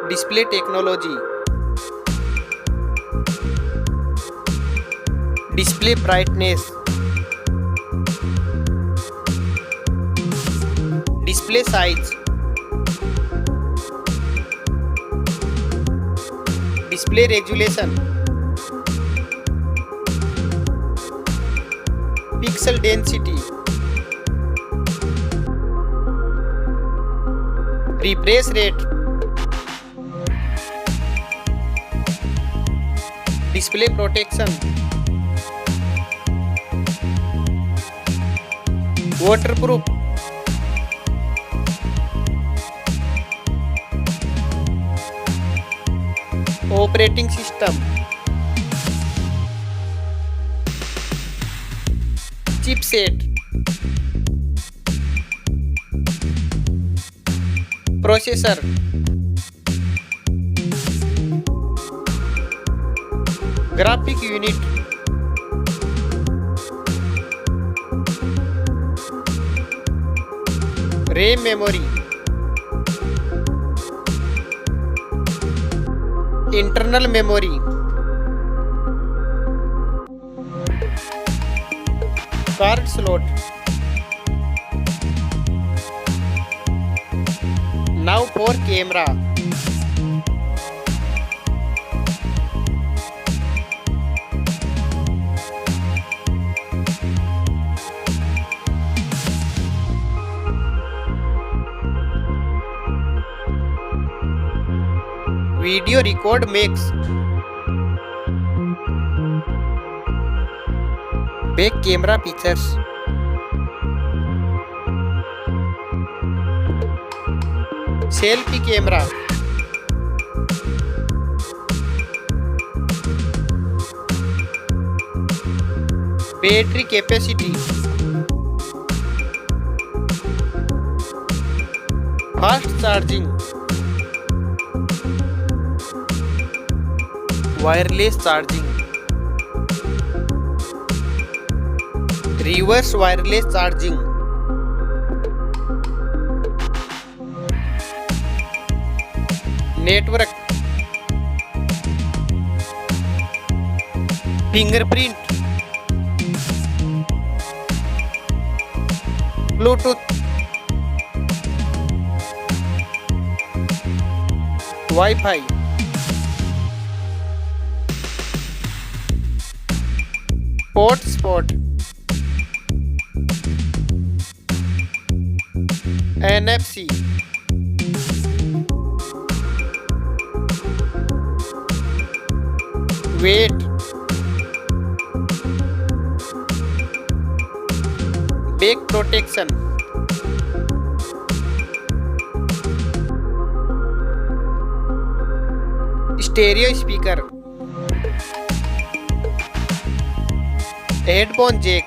Display technology. Display brightness. Display size. Display resolution. Pixel density. Refresh rate. Display protection. Waterproof. Operating system. Chipset. Processor. Graphic unit. RAM memory. Internal memory. Card slot. Now for camera. Video record makes. Back camera features. Selfie camera. Battery capacity. Fast charging. Wireless charging. Reverse wireless charging. Network. Fingerprint. Bluetooth. Wi-Fi. Hotspot. NFC. Weight. Back protection. Stereo speaker. Headphone jack.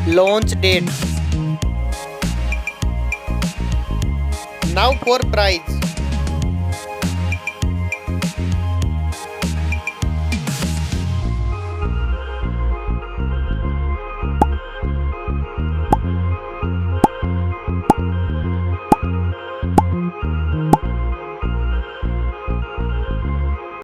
Launch date. Now for price.